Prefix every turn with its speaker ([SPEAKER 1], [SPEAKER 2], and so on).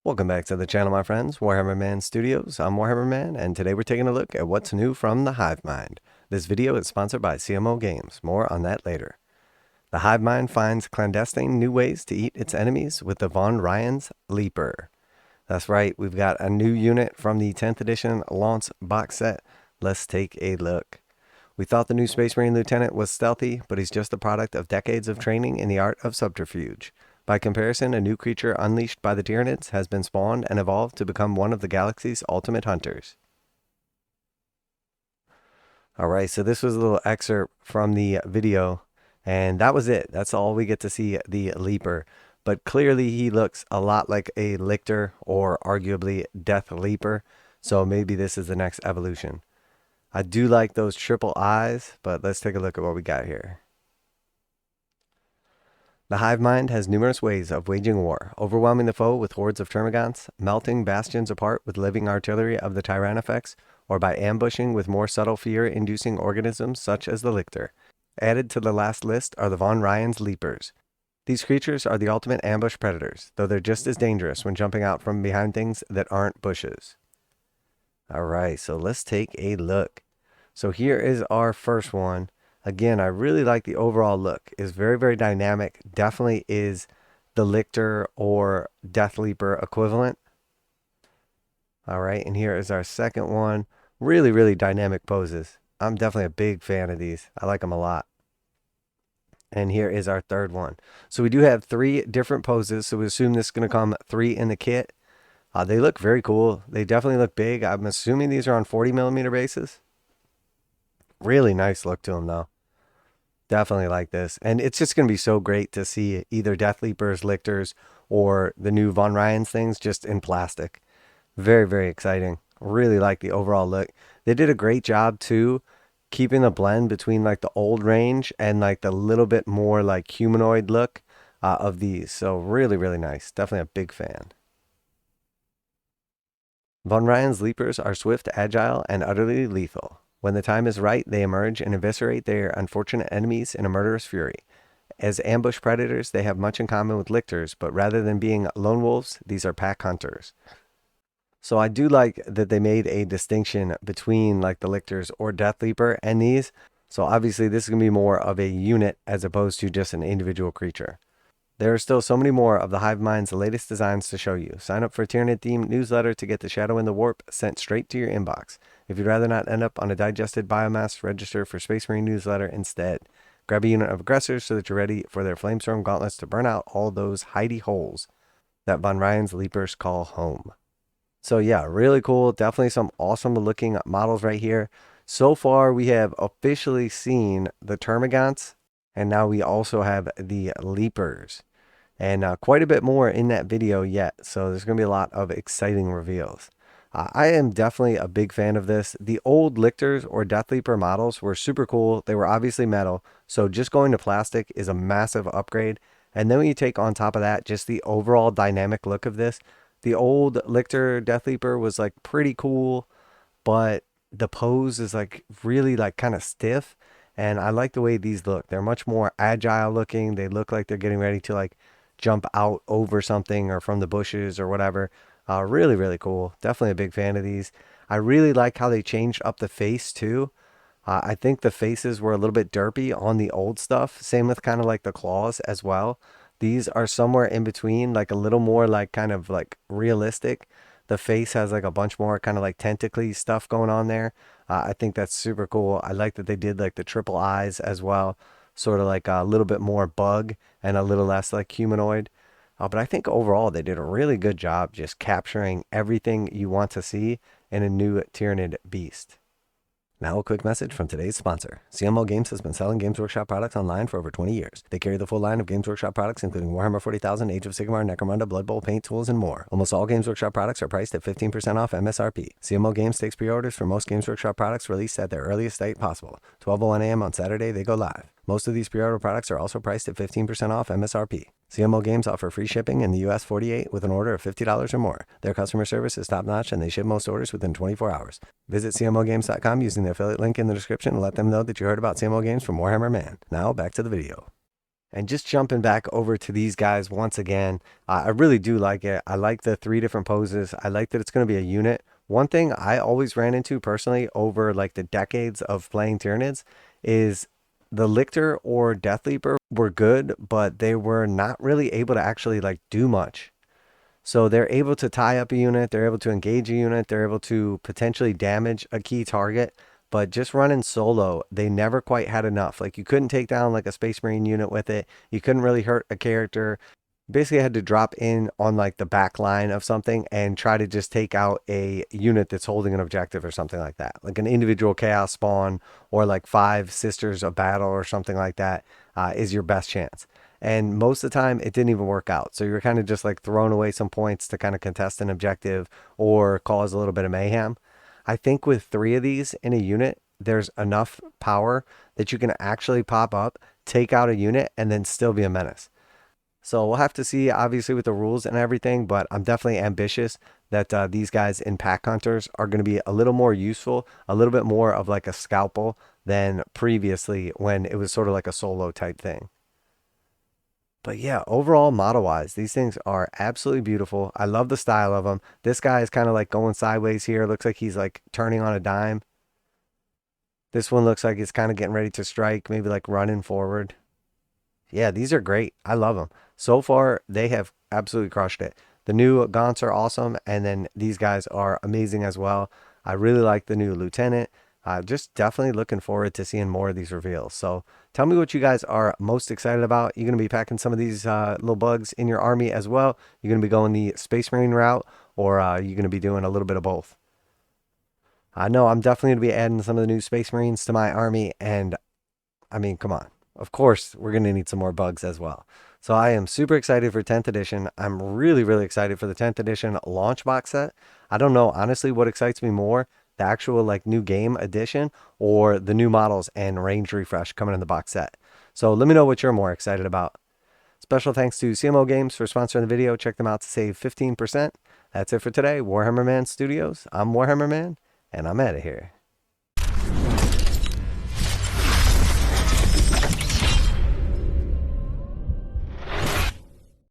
[SPEAKER 1] Welcome back to the channel, my friends. Warhammer Man Studios. I'm Warhammer Man, and today we're taking a look at what's new from the Hive Mind. This video is sponsored by CMO Games. More on that later. The Hive Mind finds clandestine new ways to eat its enemies with the Von Ryan's Leaper. That's right, we've got a new unit from the 10th edition launch box set. Let's take a look. We thought the new Space Marine Lieutenant was stealthy, but he's just the product of decades of training in the art of subterfuge. By comparison, a new creature unleashed by the Tyranids has been spawned and evolved to become one of the galaxy's ultimate hunters. Alright, so this was a little excerpt from the video, and that was it. That's all we get to see the Leaper. But clearly he looks a lot like a Lictor or arguably Death Leaper, so maybe this is the next evolution. I do like those triple eyes, but let's take a look at what we got here. The Hive Mind has numerous ways of waging war, overwhelming the foe with hordes of termagants, melting bastions apart with living artillery of the Tyrannifex, or by ambushing with more subtle fear-inducing organisms such as the Lictor. Added to the last list are the Von Ryan's Leapers. These creatures are the ultimate ambush predators, though they're just as dangerous when jumping out from behind things that aren't bushes. Alright, so let's take a look. So here is our first one. Again, I really like the overall look. It's very, very dynamic. Definitely is the Lictor or Death Leaper equivalent. Alright, and here is our second one. Really, really dynamic poses. I'm definitely a big fan of these. I like them a lot. And here is our third one. So we do have 3 different poses, so we assume this is going to come 3 in the kit. They look very cool. They definitely look big. I'm assuming these are on 40mm bases. Really nice look to them, though. Definitely like this. And it's just going to be so great to see either Death Leapers, Lictors, or the new Von Ryan's things just in plastic. Very, very exciting. Really like the overall look. They did a great job, too, keeping the blend between like the old range and like the little bit more like humanoid look of these. So really, really nice. Definitely a big fan. Von Ryan's Leapers are swift, agile, and utterly lethal. When the time is right, they emerge and eviscerate their unfortunate enemies in a murderous fury. As ambush predators, they have much in common with Lictors, but rather than being lone wolves, these are pack hunters. So I do like that they made a distinction between like the Lictors or Death Leaper and these. So obviously this is going to be more of a unit as opposed to just an individual creature. There are still so many more of the Hive Mind's latest designs to show you. Sign up for a Tyranid themed newsletter to get the Shadow in the Warp sent straight to your inbox. If you'd rather not end up on a digested biomass, register for Space Marine newsletter instead. Grab a unit of aggressors so that you're ready for their Flamestorm gauntlets to burn out all those hidey holes that Von Ryan's Leapers call home. So yeah, really cool. Definitely some awesome looking models right here. So far we have officially seen the Termagants, and now we also have the Leapers. And quite a bit more in that video yet. So there's going to be a lot of exciting reveals. I am definitely a big fan of this. The old Lictors or Death Leaper models were super cool. They were obviously metal. So just going to plastic is a massive upgrade. And then when you take on top of that, just the overall dynamic look of this. The old Lictor Death Leaper was like pretty cool, but the pose is like really like kind of stiff. And I like the way these look. They're much more agile looking. They look like they're getting ready to like jump out over something or from the bushes or whatever. Really, really cool. Definitely a big fan of these. I really like how they changed up the face too. I think the faces were a little bit derpy on the old stuff. Same with kind of like the claws as well. These are somewhere in between, like a little more like kind of like realistic. The face has like a bunch more kind of like tentacly stuff going on there. I think that's super cool. I like that they did like the triple eyes as well. Sort of like a little bit more bug and a little less like humanoid. But I think overall they did a really good job just capturing everything you want to see in a new Tyranid beast. Now a quick message from today's sponsor. CMO Games has been selling Games Workshop products online for over 20 years. They carry the full line of Games Workshop products including Warhammer 40,000, Age of Sigmar, Necromunda, Blood Bowl, paint tools, and more. Almost all Games Workshop products are priced at 15% off MSRP. CMO Games takes pre-orders for most Games Workshop products released at their earliest date possible. 12:01 a.m. on Saturday they go live. Most of these pre-order products are also priced at 15% off MSRP. CMO Games offer free shipping in the US 48 with an order of $50 or more. Their customer service is top-notch and they ship most orders within 24 hours. Visit CMOGames.com using the affiliate link in the description and let them know that you heard about CMO Games from Warhammer Man. Now back to the video. And just jumping back over to these guys once again, I really do like it. I like the 3 different poses. I like that it's going to be a unit. One thing I always ran into personally over like the decades of playing Tyranids is the Lictor or Death Leaper were good, but they were not really able to actually like do much. So they're able to tie up a unit, they're able to engage a unit, they're able to potentially damage a key target, but just running solo, they never quite had enough. Like you couldn't take down like a Space Marine unit with it. You couldn't really hurt a character. Basically had to drop in on like the back line of something and try to just take out a unit that's holding an objective or something like that. Like an individual chaos spawn or like 5 sisters of battle or something like that is your best chance. And most of the time, it didn't even work out. So you're kind of just like throwing away some points to kind of contest an objective or cause a little bit of mayhem. I think with 3 of these in a unit, there's enough power that you can actually pop up, take out a unit, and then still be a menace. So we'll have to see, obviously, with the rules and everything, but I'm definitely ambitious that these guys in Pack Hunters are going to be a little more useful, a little bit more of like a scalpel than previously when it was sort of like a solo type thing. But yeah, overall model-wise, these things are absolutely beautiful. I love the style of them. This guy is kind of like going sideways here. Looks like he's like turning on a dime. This one looks like it's kind of getting ready to strike, maybe like running forward. Yeah, these are great. I love them. So far, they have absolutely crushed it. The new Gaunts are awesome, and then these guys are amazing as well. I really like the new Lieutenant. Just definitely looking forward to seeing more of these reveals. So tell me what you guys are most excited about. You're going to be packing some of these little bugs in your army as well. You're going to be going the Space Marine route, or you're going to be doing a little bit of both. I know I'm definitely going to be adding some of the new Space Marines to my army, and I mean, come on. Of course, we're going to need some more bugs as well. So I am super excited for 10th edition. I'm really, really excited for the 10th edition launch box set. I don't know, honestly, what excites me more, the actual like new game edition or the new models and range refresh coming in the box set. So let me know what you're more excited about. Special thanks to CMO Games for sponsoring the video. Check them out to save 15%. That's it for today. Warhammer Man Studios. I'm Warhammer Man, and I'm out of here.